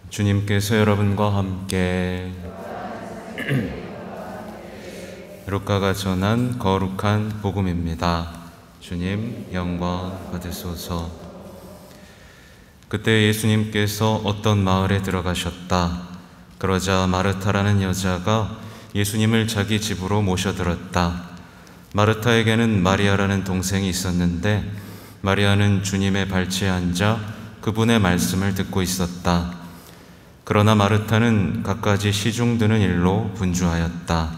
주님께서 여러분과 함께 루카가 전한 거룩한 복음입니다. 주님 영광 받으소서. 그때 예수님께서 어떤 마을에 들어가셨다. 그러자 마르타라는 여자가 예수님을 자기 집으로 모셔들었다. 마르타에게는 마리아라는 동생이 있었는데 마리아는 주님의 발치에 앉아 그분의 말씀을 듣고 있었다. 그러나 마르타는 갖가지 시중 드는 일로 분주하였다.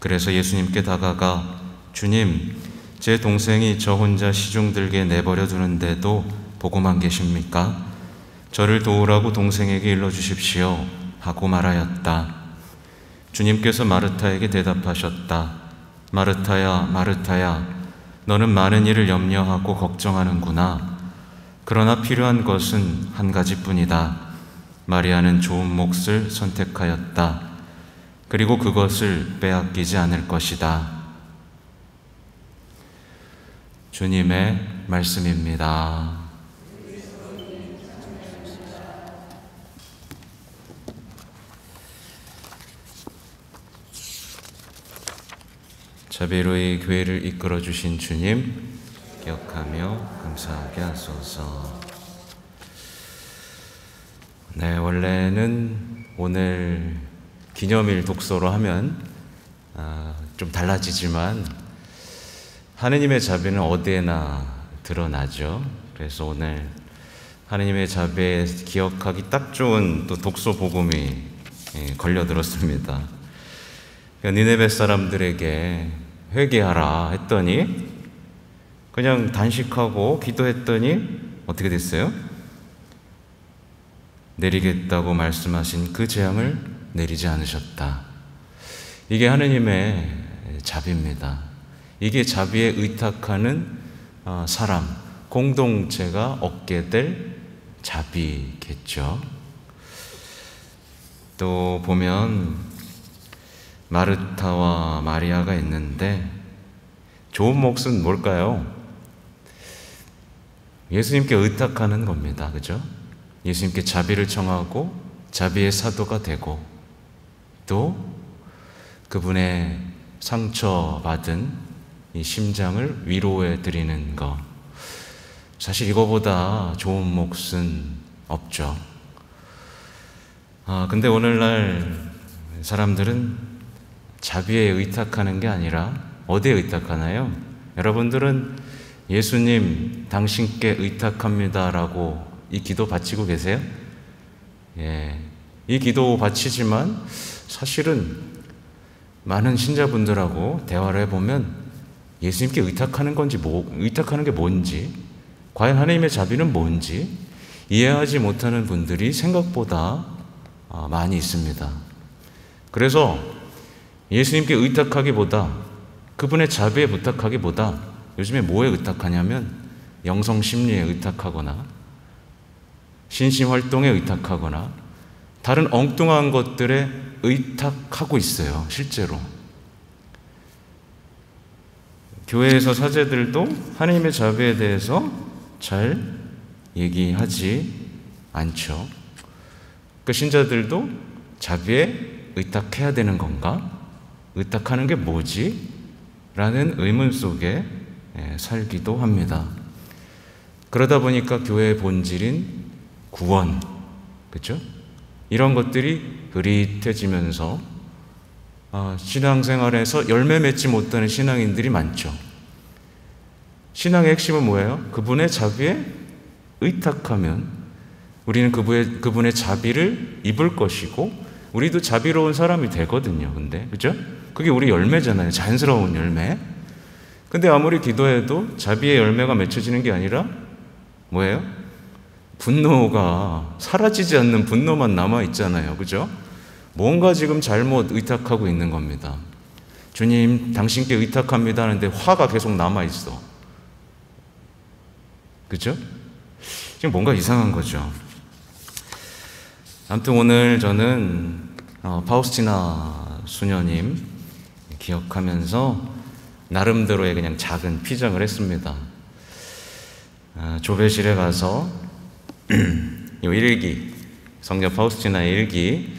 그래서 예수님께 다가가 주님, 제 동생이 저 혼자 시중 들게 내버려 두는데도 보고만 계십니까? 저를 도우라고 동생에게 일러주십시오 하고 말하였다. 주님께서 마르타에게 대답하셨다. 마르타야, 마르타야, 너는 많은 일을 염려하고 걱정하는구나. 그러나 필요한 것은 한 가지뿐이다. 마리아는 좋은 몫을 선택하였다. 그리고 그것을 빼앗기지 않을 것이다. 주님의 말씀입니다. 자비로이 교회를 이끌어 주신 주님 기억하며 감사하게 하소서. 네, 원래는 오늘 기념일 독서로 하면 좀 달라지지만 하느님의 자비는 어디에나 드러나죠. 그래서 오늘 하느님의 자비에 기억하기 딱 좋은 또 독서 복음이 걸려들었습니다. 그러니까 니네베 사람들에게 회개하라 했더니 그냥 단식하고 기도했더니 어떻게 됐어요? 내리겠다고 말씀하신 그 재앙을 내리지 않으셨다. 이게 하느님의 자비입니다. 이게 자비에 의탁하는 사람, 공동체가 얻게 될 자비겠죠. 또 보면 마르타와 마리아가 있는데 좋은 몫은 뭘까요? 예수님께 의탁하는 겁니다. 그죠? 예수님께 자비를 청하고 자비의 사도가 되고 또 그분의 상처받은 이 심장을 위로해 드리는 것. 사실 이거보다 좋은 몫은 없죠. 근데 오늘날 사람들은 자비에 의탁하는 게 아니라 어디에 의탁하나요? 여러분들은 예수님 당신께 의탁합니다라고 이 기도 바치고 계세요? 예, 이 기도 바치지만 사실은 많은 신자분들하고 대화를 해보면 예수님께 의탁하는 건지 의탁하는 게 뭔지, 과연 하나님의 자비는 뭔지 이해하지 못하는 분들이 생각보다 많이 있습니다. 그래서 예수님께 의탁하기보다 그분의 자비에 부탁하기보다 요즘에 뭐에 의탁하냐면 영성 심리에 의탁하거나 신심활동에 의탁하거나 다른 엉뚱한 것들에 의탁하고 있어요. 실제로 교회에서 사제들도 하나님의 자비에 대해서 잘 얘기하지 않죠. 그 신자들도 자비에 의탁해야 되는 건가? 의탁하는 게 뭐지? 라는 의문 속에 살기도 합니다. 그러다 보니까 교회의 본질인 구원, 그렇죠? 이런 것들이 흐릿해지면서 신앙생활에서 열매 맺지 못하는 신앙인들이 많죠. 신앙의 핵심은 뭐예요? 그분의 자비에 의탁하면 우리는 그분의 자비를 입을 것이고 우리도 자비로운 사람이 되거든요. 근데 그죠? 그게 우리 열매잖아요. 자연스러운 열매. 근데 아무리 기도해도 자비의 열매가 맺혀지는 게 아니라 뭐예요? 분노가 사라지지 않는 분노만 남아있잖아요. 그죠? 뭔가 지금 잘못 의탁하고 있는 겁니다. 주님 당신께 의탁합니다 하는데 화가 계속 남아있어. 그죠? 지금 뭔가 이상한 거죠. 아무튼 오늘 저는 파우스티나 수녀님 기억하면서 나름대로의 그냥 작은 피정을 했습니다. 조배실에 가서 요 일기 성녀 파우스티나의 일기.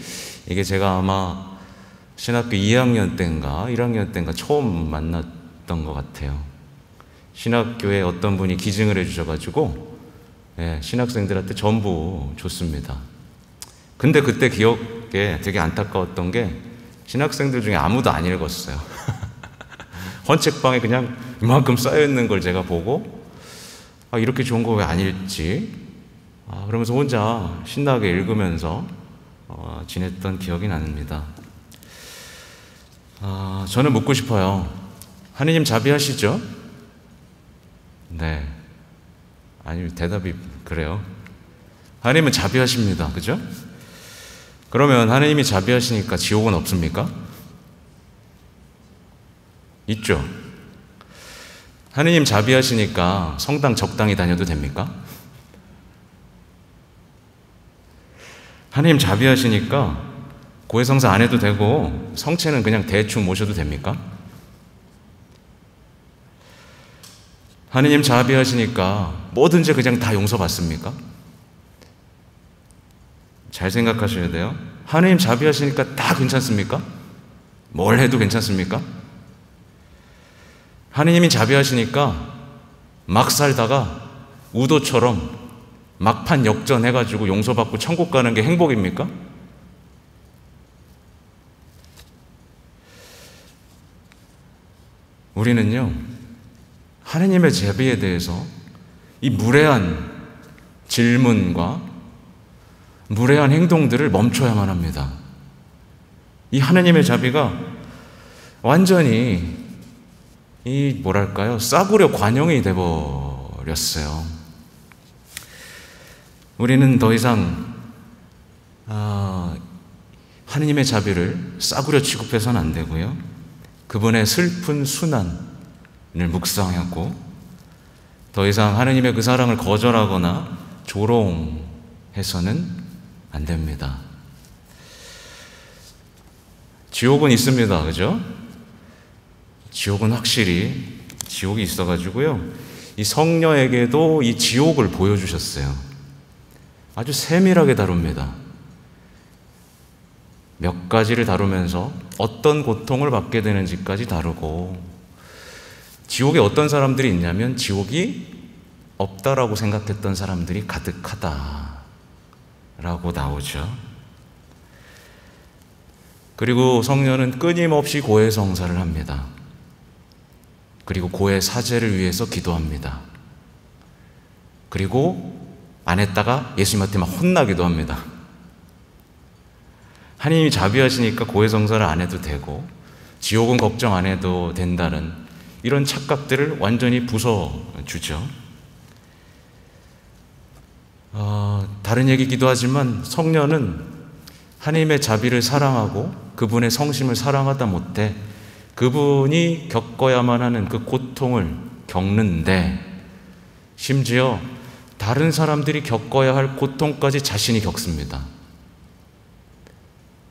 이게 제가 아마 신학교 2학년 때인가 1학년 때인가 처음 만났던 것 같아요. 신학교에 어떤 분이 기증을 해주셔가지고 신학생들한테 전부 줬습니다. 근데 그때 기억에 되게 안타까웠던 게 신학생들 중에 아무도 안 읽었어요. 헌책방에 그냥 이만큼 쌓여있는 걸 제가 보고 이렇게 좋은 거 왜 안 읽지? 그러면서 혼자 신나게 읽으면서 지냈던 기억이 납니다. 저는 묻고 싶어요. 하느님 자비하시죠? 네. 아니, 대답이 그래요. 하느님은 자비하십니다. 그죠? 그러면 하느님이 자비하시니까 지옥은 없습니까? 있죠. 하느님 자비하시니까 성당 적당히 다녀도 됩니까? 하느님 자비하시니까 고해성사 안 해도 되고 성체는 그냥 대충 모셔도 됩니까? 하느님 자비하시니까 뭐든지 그냥 다 용서받습니까? 잘 생각하셔야 돼요. 하느님 자비하시니까 다 괜찮습니까? 뭘 해도 괜찮습니까? 하느님이 자비하시니까 막 살다가 우도처럼 막판 역전해가지고 용서받고 천국 가는 게 행복입니까? 우리는요, 하느님의 자비에 대해서 이 무례한 질문과 무례한 행동들을 멈춰야만 합니다. 이 하느님의 자비가 완전히 싸구려 관용이 되어버렸어요. 우리는 더 이상 하느님의 자비를 싸구려 취급해서는 안 되고요. 그분의 슬픈 순환을 묵상하고 더 이상 하느님의 그 사랑을 거절하거나 조롱해서는 안 됩니다. 지옥은 있습니다. 그죠? 지옥은 확실히 지옥이 있어가지고요. 이 성녀에게도 이 지옥을 보여주셨어요. 아주 세밀하게 다룹니다. 몇 가지를 다루면서 어떤 고통을 받게 되는지까지 다루고, 지옥에 어떤 사람들이 있냐면 지옥이 없다라고 생각했던 사람들이 가득하다라고 나오죠. 그리고 성녀는 끊임없이 고해성사를 합니다. 그리고 고해 사제를 위해서 기도합니다. 그리고 안 했다가 예수님한테 막 혼나기도 합니다. 하나님이 자비하시니까 고해성사를 안 해도 되고 지옥은 걱정 안 해도 된다는 이런 착각들을 완전히 부숴주죠. 다른 얘기기도 하지만 성녀는 하나님의 자비를 사랑하고 그분의 성심을 사랑하다 못해 그분이 겪어야만 하는 그 고통을 겪는데, 심지어 다른 사람들이 겪어야 할 고통까지 자신이 겪습니다.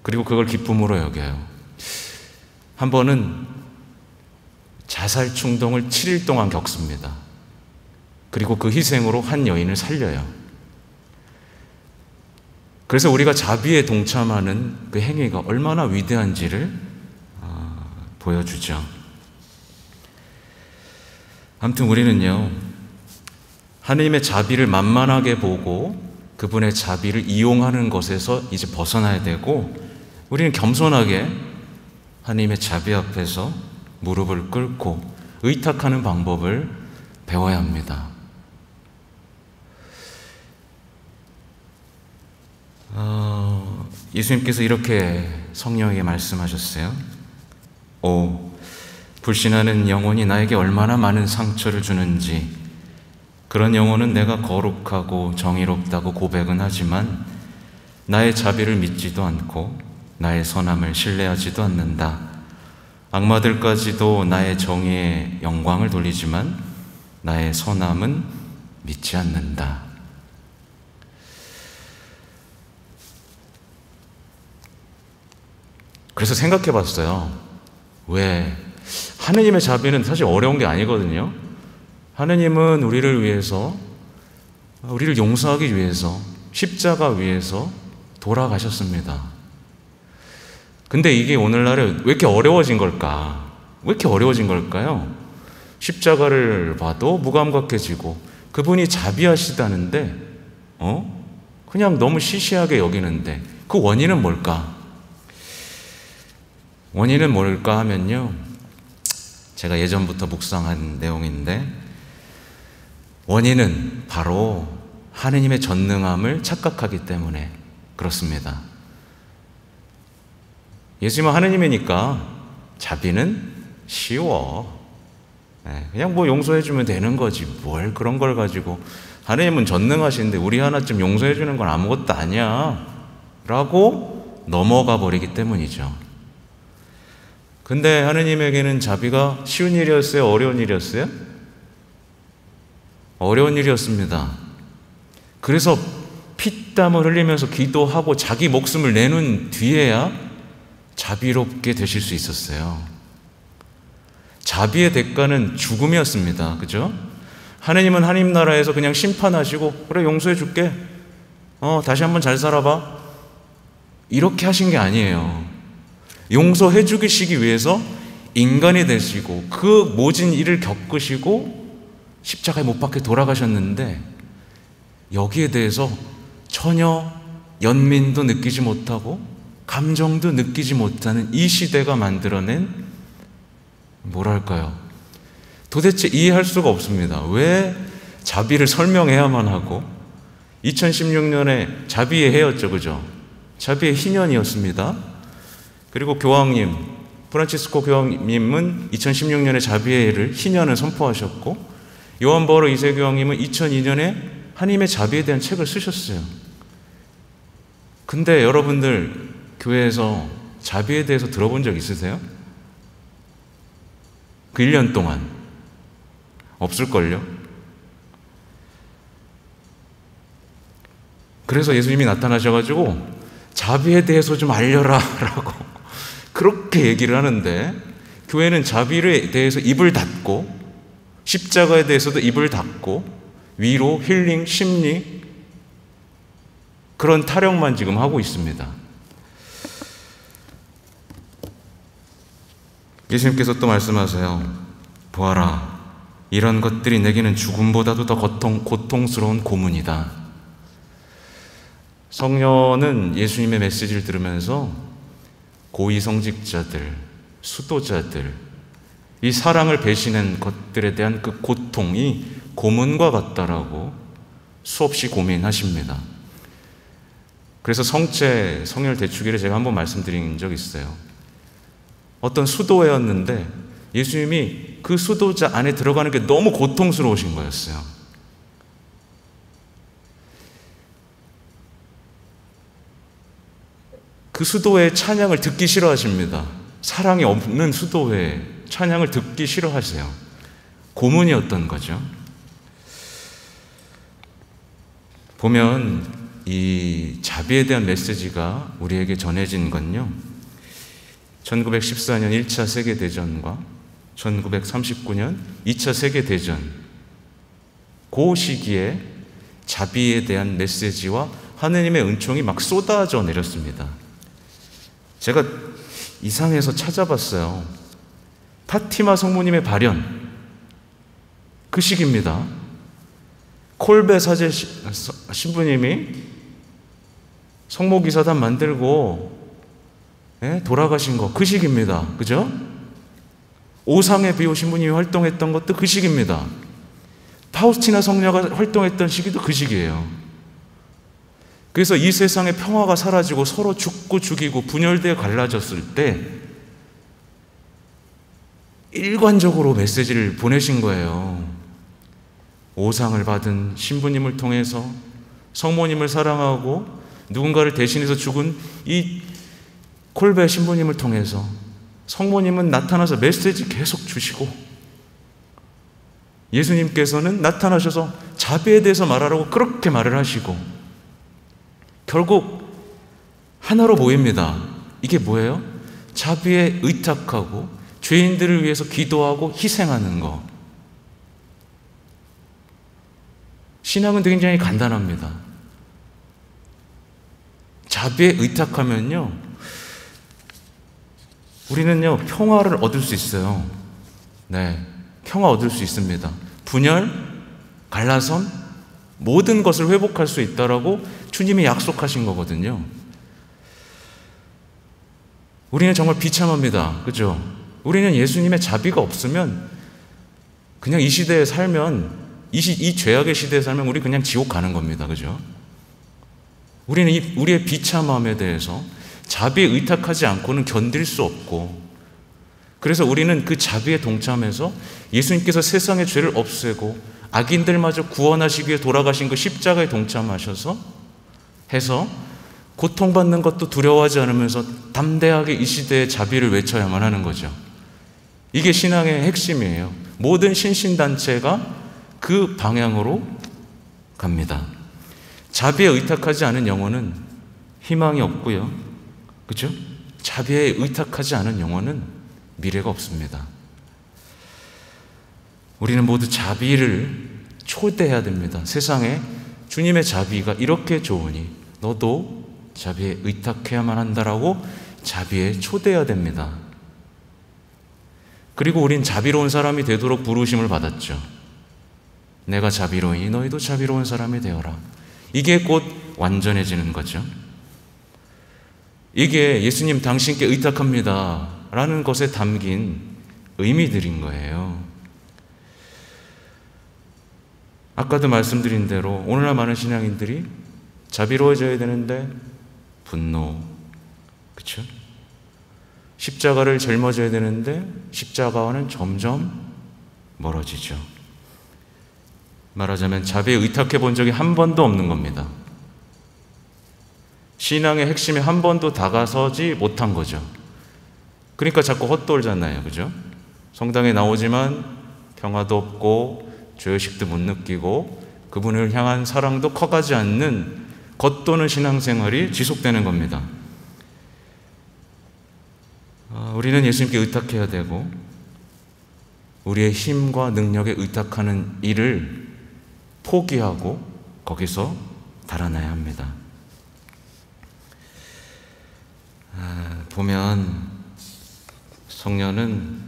그리고 그걸 기쁨으로 여겨요. 한 번은 자살 충동을 7일 동안 겪습니다. 그리고 그 희생으로 한 여인을 살려요. 그래서 우리가 자비에 동참하는 그 행위가 얼마나 위대한지를 보여주죠. 아무튼 우리는요, 하나님의 자비를 만만하게 보고 그분의 자비를 이용하는 것에서 이제 벗어나야 되고, 우리는 겸손하게 하나님의 자비 앞에서 무릎을 꿇고 의탁하는 방법을 배워야 합니다. 예수님께서 이렇게 성령에게 말씀하셨어요. 오, 불신하는 영혼이 나에게 얼마나 많은 상처를 주는지. 그런 영혼은 내가 거룩하고 정의롭다고 고백은 하지만 나의 자비를 믿지도 않고 나의 선함을 신뢰하지도 않는다. 악마들까지도 나의 정의에 영광을 돌리지만 나의 선함은 믿지 않는다. 그래서 생각해 봤어요. 왜? 하느님의 자비는 사실 어려운 게 아니거든요. 하느님은 우리를 위해서, 우리를 용서하기 위해서, 십자가 위에서 돌아가셨습니다. 근데 이게 오늘날에 왜 이렇게 어려워진 걸까? 왜 이렇게 어려워진 걸까요? 십자가를 봐도 무감각해지고 그분이 자비하시다는데 그냥 너무 시시하게 여기는데 그 원인은 뭘까? 원인은 뭘까 하면요, 제가 예전부터 묵상한 내용인데, 원인은 바로 하느님의 전능함을 착각하기 때문에 그렇습니다. 예수님은 하느님이니까 자비는 쉬워. 그냥 뭐 용서해주면 되는 거지. 뭘 그런 걸 가지고. 하느님은 전능하신데 우리 하나쯤 용서해주는 건 아무것도 아니야 라고 넘어가 버리기 때문이죠. 근데 하느님에게는 자비가 쉬운 일이었어요? 어려운 일이었어요? 어려운 일이었습니다. 그래서 피땀을 흘리면서 기도하고 자기 목숨을 내는 뒤에야 자비롭게 되실 수 있었어요. 자비의 대가는 죽음이었습니다. 그죠? 하느님은 하느님 나라에서 그냥 심판하시고 그래 용서해 줄게, 다시 한번 잘 살아봐, 이렇게 하신 게 아니에요. 용서해 주시기 위해서 인간이 되시고 그 모진 일을 겪으시고 십자가에 못 박혀 돌아가셨는데, 여기에 대해서 전혀 연민도 느끼지 못하고 감정도 느끼지 못하는 이 시대가 만들어낸, 뭐랄까요, 도대체 이해할 수가 없습니다. 왜 자비를 설명해야만 하고, 2016년에 자비의 해였죠, 그죠? 자비의 희년이었습니다. 그리고 교황님, 프란치스코 교황님은 2016년에 자비의 해를, 희년을 선포하셨고, 요한 바오로 2세 교황님은 2002년에 하나님의 자비에 대한 책을 쓰셨어요. 근데 여러분들 교회에서 자비에 대해서 들어본 적 있으세요? 그 1년 동안 없을걸요? 그래서 예수님이 나타나셔가지고 자비에 대해서 좀 알려라 라고 그렇게 얘기를 하는데, 교회는 자비에 대해서 입을 닫고 십자가에 대해서도 입을 닫고 위로, 힐링, 심리, 그런 타령만 지금 하고 있습니다. 예수님께서 또 말씀하세요. 보아라, 이런 것들이 내게는 죽음보다도 더 고통스러운 고문이다. 성녀는 예수님의 메시지를 들으면서 고위성직자들, 수도자들, 이 사랑을 배신한 것들에 대한 그 고통이 고문과 같다라고 수없이 고민하십니다. 그래서 성체, 성혈 대축일에 제가 한번 말씀드린 적이 있어요. 어떤 수도회였는데 예수님이 그 수도자 안에 들어가는 게 너무 고통스러우신 거였어요. 그 수도회의 찬양을 듣기 싫어하십니다. 사랑이 없는 수도회의 찬양을 듣기 싫어하세요. 고문이었던 거죠. 보면 이 자비에 대한 메시지가 우리에게 전해진 건요, 1914년 1차 세계대전과 1939년 2차 세계대전, 그 시기에 자비에 대한 메시지와 하느님의 은총이 막 쏟아져 내렸습니다. 제가 이상해서 찾아봤어요. 파티마 성모님의 발현, 그 시기입니다. 콜베 사제 신부님이 성모기사단 만들고 돌아가신 거, 그 시기입니다. 그죠? 오상의 비호 신부님이 활동했던 것도 그 시기입니다. 파우스티나 성녀가 활동했던 시기도 그 시기예요. 그래서 이 세상의 평화가 사라지고 서로 죽고 죽이고 분열되어 갈라졌을 때 일관적으로 메시지를 보내신 거예요. 오상을 받은 신부님을 통해서 성모님을 사랑하고 누군가를 대신해서 죽은 이 콜베 신부님을 통해서 성모님은 나타나서 메시지 계속 주시고, 예수님께서는 나타나셔서 자비에 대해서 말하라고 그렇게 말을 하시고, 결국 하나로 모입니다. 이게 뭐예요? 자비에 의탁하고 죄인들을 위해서 기도하고 희생하는 거. 신앙은 굉장히 간단합니다. 자비에 의탁하면요, 우리는요, 평화를 얻을 수 있어요. 네, 평화 얻을 수 있습니다. 분열, 갈라섬, 모든 것을 회복할 수 있다라고 주님이 약속하신 거거든요. 우리는 정말 비참합니다. 그죠? 우리는 예수님의 자비가 없으면 그냥 이 시대에 살면, 이 죄악의 시대에 살면 우리 그냥 지옥 가는 겁니다. 그죠? 우리는 우리의 비참함에 대해서 자비에 의탁하지 않고는 견딜 수 없고, 그래서 우리는 그 자비에 동참해서 예수님께서 세상의 죄를 없애고 악인들마저 구원하시기 위해 돌아가신 그 십자가에 동참하셔서 해서 고통받는 것도 두려워하지 않으면서 담대하게 이 시대의 자비를 외쳐야만 하는 거죠. 이게 신앙의 핵심이에요. 모든 신신단체가 그 방향으로 갑니다. 자비에 의탁하지 않은 영혼은 희망이 없고요. 그렇죠? 자비에 의탁하지 않은 영혼은 미래가 없습니다. 우리는 모두 자비를 초대해야 됩니다. 세상에 주님의 자비가 이렇게 좋으니 너도 자비에 의탁해야만 한다라고 자비에 초대해야 됩니다. 그리고 우린 자비로운 사람이 되도록 부르심을 받았죠. 내가 자비로우니 너희도 자비로운 사람이 되어라. 이게 곧 완전해지는 거죠. 이게 예수님 당신께 의탁합니다 라는 것에 담긴 의미들인 거예요. 아까도 말씀드린 대로 오늘날 많은 신앙인들이 자비로워져야 되는데 분노, 그렇죠? 십자가를 짊어져야 되는데 십자가와는 점점 멀어지죠. 말하자면 자비에 의탁해 본 적이 한 번도 없는 겁니다. 신앙의 핵심에 한 번도 다가서지 못한 거죠. 그러니까 자꾸 헛돌잖아요. 그죠? 성당에 나오지만 평화도 없고 죄의식도 못 느끼고 그분을 향한 사랑도 커가지 않는 겉도는 신앙생활이 지속되는 겁니다. 우리는 예수님께 의탁해야 되고 우리의 힘과 능력에 의탁하는 일을 포기하고 거기서 달아나야 합니다. 보면 성녀는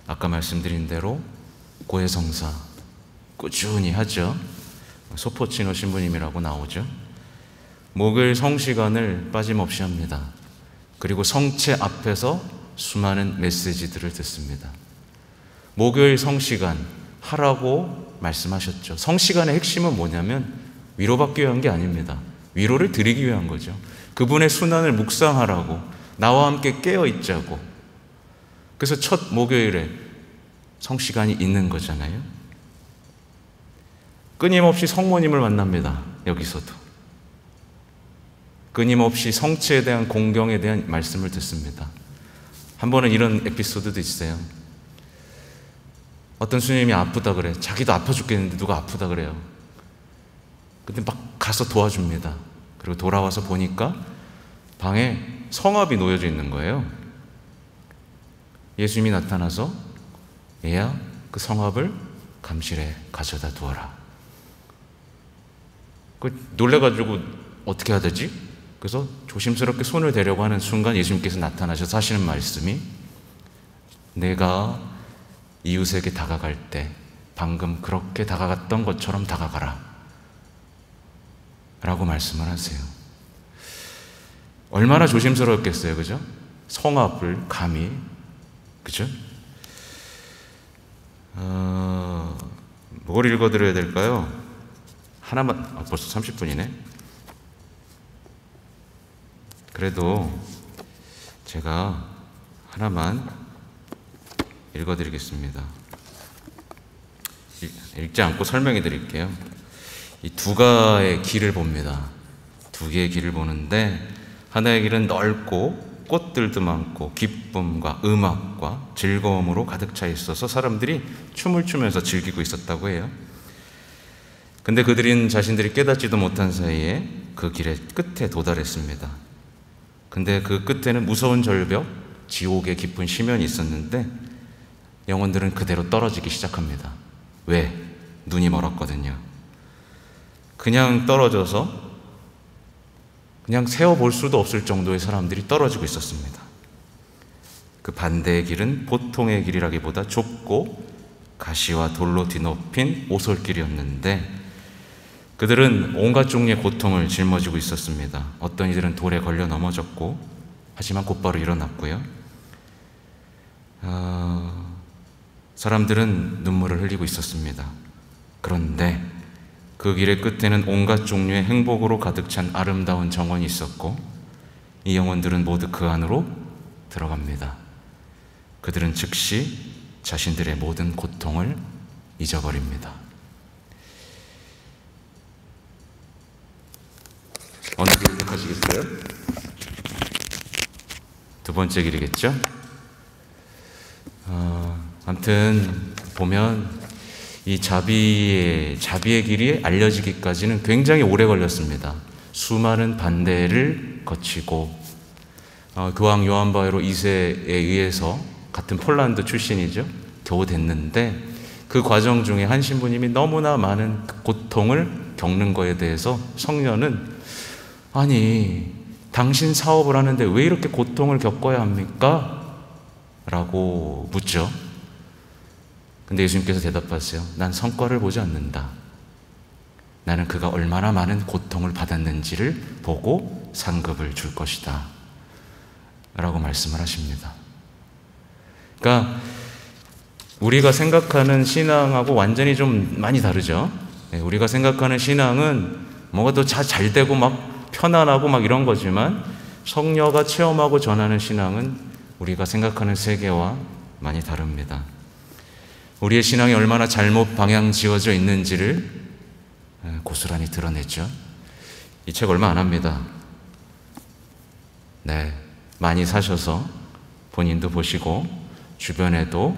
아까 말씀드린 대로 고해성사 꾸준히 하죠. 소포치노 신부님이라고 나오죠. 목요일 성시간을 빠짐없이 합니다. 그리고 성체 앞에서 수많은 메시지들을 듣습니다. 목요일 성시간 하라고 말씀하셨죠. 성시간의 핵심은 뭐냐면 위로받기 위한 게 아닙니다. 위로를 드리기 위한 거죠. 그분의 순환을 묵상하라고, 나와 함께 깨어있자고. 그래서 첫 목요일에 성시간이 있는 거잖아요. 끊임없이 성모님을 만납니다. 여기서도 끊임없이 성체에 대한 공경에 대한 말씀을 듣습니다. 한 번은 이런 에피소드도 있어요. 어떤 스님이 아프다 그래. 자기도 아파 죽겠는데 누가 아프다 그래요. 근데 막 가서 도와줍니다. 그리고 돌아와서 보니까 방에 성압이 놓여져 있는 거예요. 예수님이 나타나서 얘야, 그 성압을 감실에 가져다 두어라. 놀래가지고 어떻게 해야 되지? 그래서 조심스럽게 손을 대려고 하는 순간 예수님께서 나타나셔서 하시는 말씀이, 내가 이웃에게 다가갈 때 방금 그렇게 다가갔던 것처럼 다가가라 라고 말씀을 하세요. 얼마나 조심스러웠겠어요. 그죠? 성압을 감히. 그죠? 뭘 읽어드려야 될까요? 하나만. 벌써 30분이네. 그래도 제가 하나만 읽어드리겠습니다. 읽지 않고 설명해 드릴게요. 이 두 가의 길을 봅니다. 두 개의 길을 보는데, 하나의 길은 넓고 꽃들도 많고 기쁨과 음악과 즐거움으로 가득 차 있어서 사람들이 춤을 추면서 즐기고 있었다고 해요. 근데 그들은 자신들이 깨닫지도 못한 사이에 그 길의 끝에 도달했습니다. 근데 그 끝에는 무서운 절벽, 지옥의 깊은 심연이 있었는데 영혼들은 그대로 떨어지기 시작합니다. 왜? 눈이 멀었거든요. 그냥 떨어져서 그냥 세어볼 수도 없을 정도의 사람들이 떨어지고 있었습니다. 그 반대의 길은 보통의 길이라기보다 좁고 가시와 돌로 뒤덮인 오솔길이었는데 그들은 온갖 종류의 고통을 짊어지고 있었습니다. 어떤 이들은 돌에 걸려 넘어졌고 하지만 곧바로 일어났고요. 사람들은 눈물을 흘리고 있었습니다. 그런데 그 길의 끝에는 온갖 종류의 행복으로 가득 찬 아름다운 정원이 있었고 이 영혼들은 모두 그 안으로 들어갑니다. 그들은 즉시 자신들의 모든 고통을 잊어버립니다. 어느 길을 택하시겠어요? 두 번째 길이겠죠? 아무튼 보면 이 자비의 길이 알려지기까지는 굉장히 오래 걸렸습니다. 수많은 반대를 거치고 교황 요한 바오로 2세에 의해서 같은 폴란드 출신이죠. 겨우 됐는데 그 과정 중에 한 신부님이 너무나 많은 고통을 겪는 거에 대해서 성녀는 아니 당신 사업을 하는데 왜 이렇게 고통을 겪어야 합니까? 라고 묻죠. 근데 예수님께서 대답하세요. 난 성과를 보지 않는다. 나는 그가 얼마나 많은 고통을 받았는지를 보고 상급을 줄 것이다 라고 말씀을 하십니다. 그러니까 우리가 생각하는 신앙하고 완전히 좀 많이 다르죠. 우리가 생각하는 신앙은 뭔가 더 잘 되고 막 편안하고 막 이런 거지만 성녀가 체험하고 전하는 신앙은 우리가 생각하는 세계와 많이 다릅니다. 우리의 신앙이 얼마나 잘못 방향 지어져 있는지를 고스란히 드러냈죠. 이 책 얼마 안 합니다. 네, 많이 사셔서 본인도 보시고 주변에도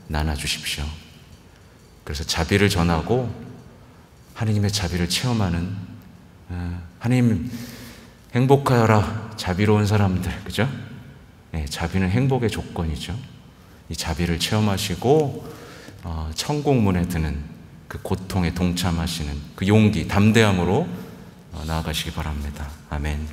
나눠주십시오. 그래서 자비를 전하고 하느님의 자비를 체험하는 하나님 행복하여라 자비로운 사람들, 그죠? 네, 자비는 행복의 조건이죠. 이 자비를 체험하시고 천국 문에 드는 그 고통에 동참하시는 그 용기, 담대함으로 나아가시기 바랍니다. 아멘.